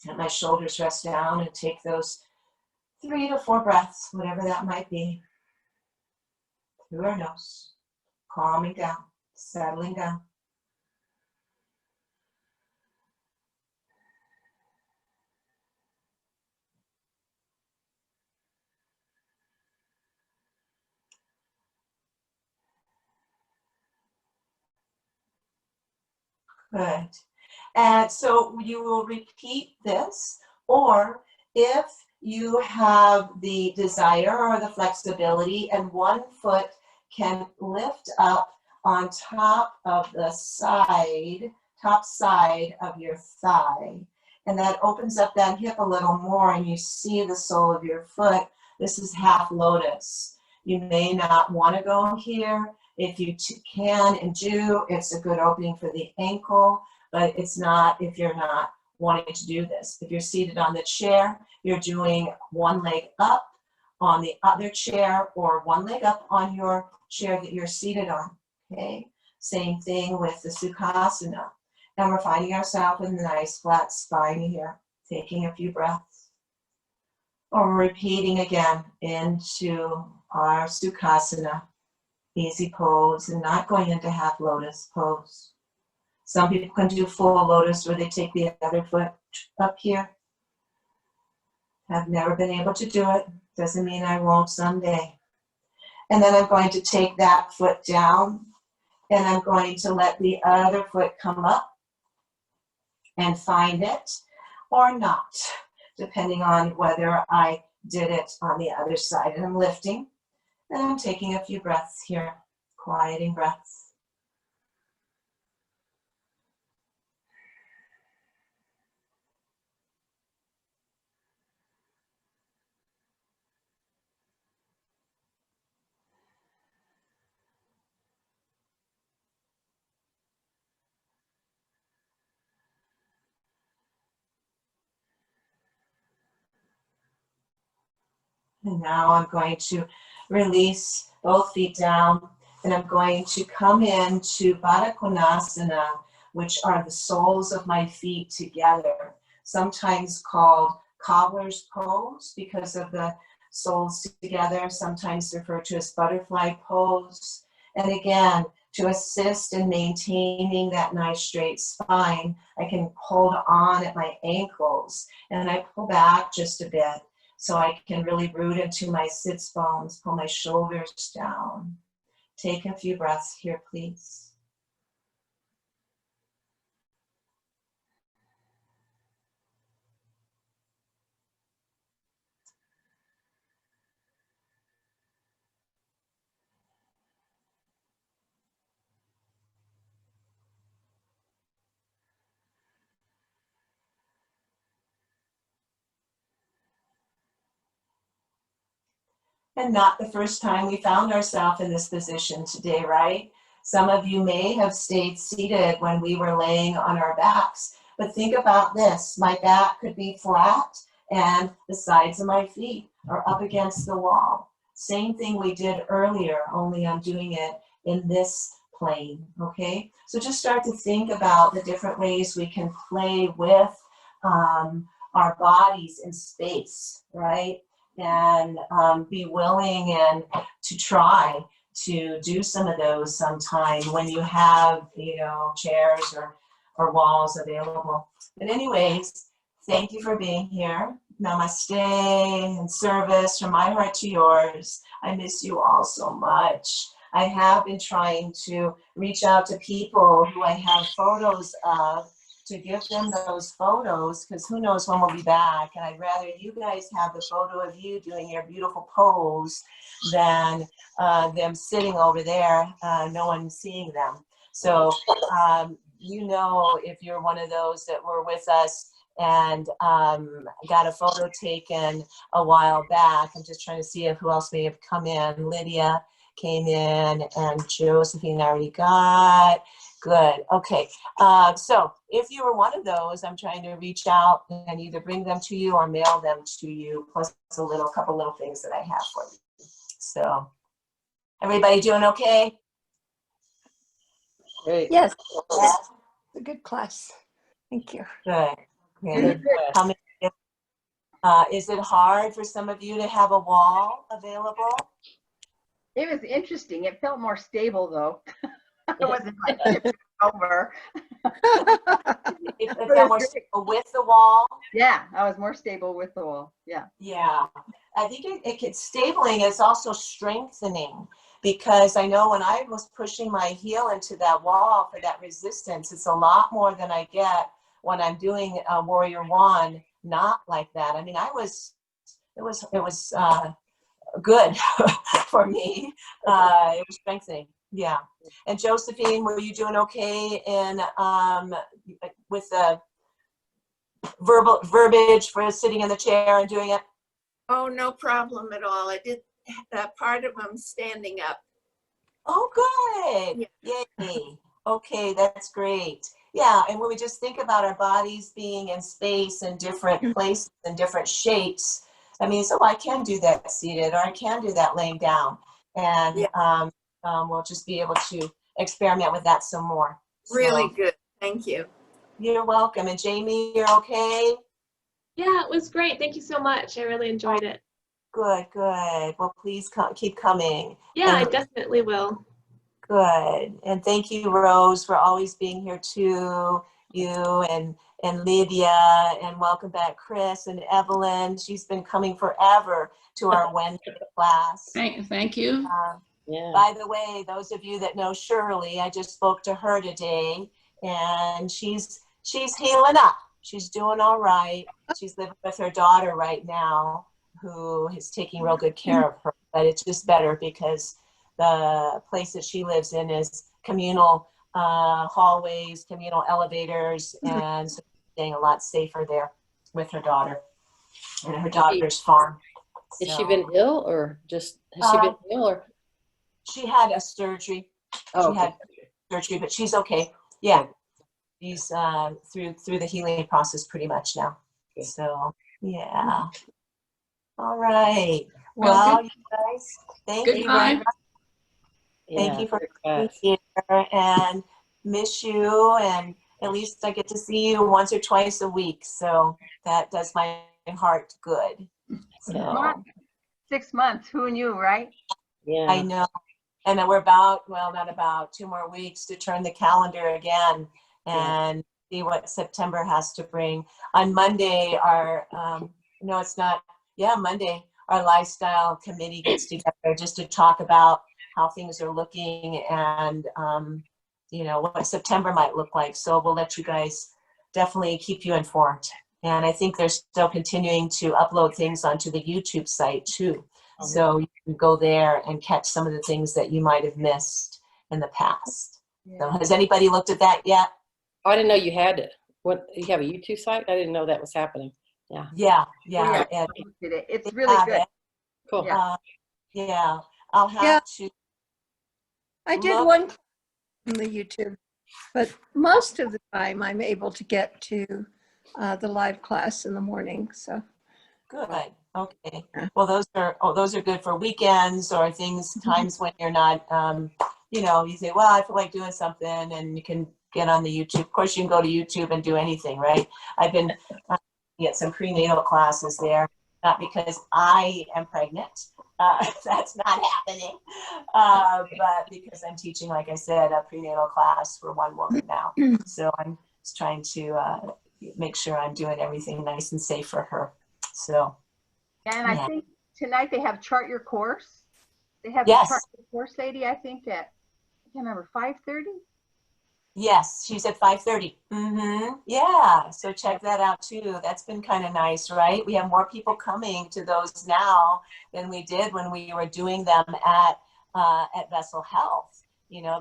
Let my shoulders rest down and take those 3 to 4 breaths, whatever that might be, through our nose, calming down, settling down. Good. And so you will repeat this, or if you have the desire or the flexibility and one foot can lift up on top of the side, top side of your thigh, and that opens up that hip a little more and you see the sole of your foot. This is half lotus. You may not want to go here. If you can and do, it's a good opening for the ankle, but it's not if you're not wanting to do this. If you're seated on the chair, you're doing one leg up on the other chair or one leg up on your chair that you're seated on, okay? Same thing with the Sukhasana. And we're finding ourselves in a nice flat spine here, taking a few breaths. Or we're repeating again into our Sukhasana. Easy pose and not going into half lotus pose. Some people can do full lotus where they take the other foot up here. I've never been able to do it. Doesn't mean I won't someday. And then I'm going to take that foot down and I'm going to let the other foot come up and find it or not, depending on whether I did it on the other side. And I'm lifting. And I'm taking a few breaths here, quieting breaths. And now I'm going to release both feet down and I'm going to come into Baddha Konasana, which are the soles of my feet together, sometimes called cobbler's pose because of the soles together, sometimes referred to as butterfly pose. And again, to assist in maintaining that nice straight spine, I can hold on at my ankles and I pull back just a bit. So I can really root into my sits bones, pull my shoulders down. Take a few breaths here, please. And not the first time we found ourselves in this position today, right? Some of you may have stayed seated when we were laying on our backs, but think about this. My back could be flat and the sides of my feet are up against the wall. Same thing we did earlier, only I'm doing it in this plane, okay? So just start to think about the different ways we can play with our bodies in space, right? And be willing and to try to do some of those sometime when you have, you know, chairs or walls available. But anyways, thank you for being here. Namaste and service from my heart to yours. I miss you all so much. I have been trying to reach out to people who I have photos of to give them those photos, because who knows when we'll be back. And I'd rather you guys have the photo of you doing your beautiful pose than them sitting over there, no one seeing them. So, you know, if you're one of those that were with us and got a photo taken a while back, I'm just trying to see if who else may have come in. Lydia came in and Josephine already got. Good. Okay. So if you were one of those, I'm trying to reach out and either bring them to you or mail them to you, plus a couple little things that I have for you. So Everybody doing okay? Great. Yes, Yeah. a good class. Thank you. Good. Very Good. good. How many, is it hard for some of you to have a wall available? It was interesting. It felt more stable though. It wasn't like tipping over. It But felt it's more great. stable with the wall? Yeah, I was more stable with the wall. Yeah. Yeah, I think it's stabling is also strengthening, because I know when I was pushing my heel into that wall for that resistance, it's a lot more than I get when I'm doing a Warrior One, not like that. I mean, it was good for me. It was strengthening. Yeah. And Josephine, were you doing okay in with the verbiage for sitting in the chair and doing it? Oh, no problem at all. I did part of them standing up. Oh, good. Yay. Okay, that's great. Yeah, and when we just think about our bodies being in space in different places and different shapes, I mean, so I can do that seated, or I can do that laying down. And Yeah. we'll just be able to experiment with that some more. Really So, good. Thank you. you're welcome. And Jamie, you're okay? Yeah, it was great. Thank you so much. I really enjoyed it. Good, good. Well, please keep coming. Yeah, I And definitely will. good. And thank you, Rose, for always being here too. You and Lydia, and welcome back, Chris and Evelyn. She's been coming forever to our Wednesday class. Thank you. Yeah. By the way, those of you that know Shirley, I just spoke to her today, and she's healing up. She's doing all right. She's living with her daughter right now, who is taking real good care of her. But it's just better because the place that she lives in is communal hallways, communal elevators, and so she's staying a lot safer there with her daughter and her daughter's farm. Has she So, been ill or just, has she been ill or? she had a surgery. Oh, She had surgery, but she's okay. Yeah, she's through the healing process pretty much now. Good. So yeah. All right. Well, you guys, thank you very Goodbye. much. Thank you for very being fast. here, and miss you. And at least I get to see you once or twice a week, so that does my heart good. So 6 months. Who knew, right? Yeah. I know. And then we're about, well, not about 2 more weeks to turn the calendar again and see what September has to bring. On Monday, Monday, our lifestyle committee gets together just to talk about how things are looking and, what September might look like. So we'll let you guys definitely keep you informed. And I think they're still continuing to upload things onto the YouTube site too. So you can go there and catch some of the things that you might have missed in the past. So has anybody looked at that yet? Oh, I didn't know you had it. What, you have a YouTube site? I didn't know that was happening. Yeah. Yeah. And It's they really have good. it. Cool. Yeah. I'll have to. I did Look. one on the YouTube, but most of the time I'm able to get to the live class in the morning. So Good. Okay. Well, those are good for weekends or times when you're not, you say, well, I feel like doing something, and you can get on the YouTube. Of course, you can go to YouTube and do anything, right? I've been get some prenatal classes there, not because I am pregnant. That's not happening. But because I'm teaching, like I said, a prenatal class for one woman now. So I'm just trying to make sure I'm doing everything nice and safe for her. So. And I think tonight they have Chart Your Course. They have Yes. the Chart Your Course lady, I think at, I can't remember, 5:30? Yes, she's at 5:30. Yeah, so check that out too. That's been kind of nice, right? We have more people coming to those now than we did when we were doing them at Vessel Health.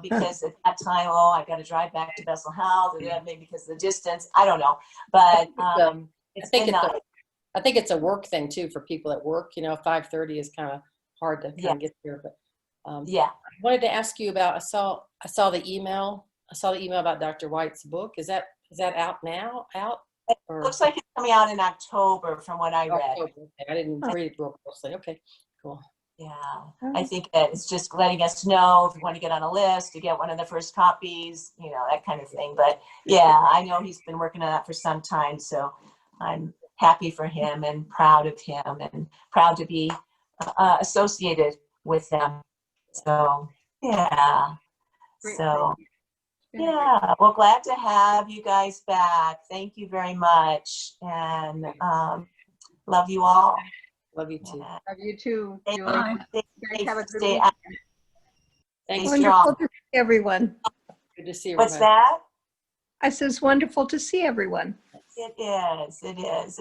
Because at that time, I got to drive back to Vessel Health, or maybe because of the distance. I don't know, but I think it's a work thing too for people at work. 5:30 is kind of hard to kind of get there. But yeah, I wanted to ask you about. I saw the email. I saw the email about Dr. White's book. Is that out now? It looks like it's coming out in October, from what I read. Okay. I didn't read it real closely. Okay, cool. Yeah, I think that it's just letting us know if you want to get on a list to get one of the first copies, that kind of thing. But yeah, I know he's been working on that for some time, so I'm happy for him and proud of him and proud to be associated with them. So yeah, Great, so thank you. It's been a great- yeah, well, glad to have you guys back. Thank you very much, and love you all. Love you too. Yeah. Love you too, Stay- Julie. Bye. You guys have a good stay weekend. Thanks. Stay strong. Wonderful to see everyone. Good to see you. What's Rebecca. that? I says wonderful to see everyone. It is.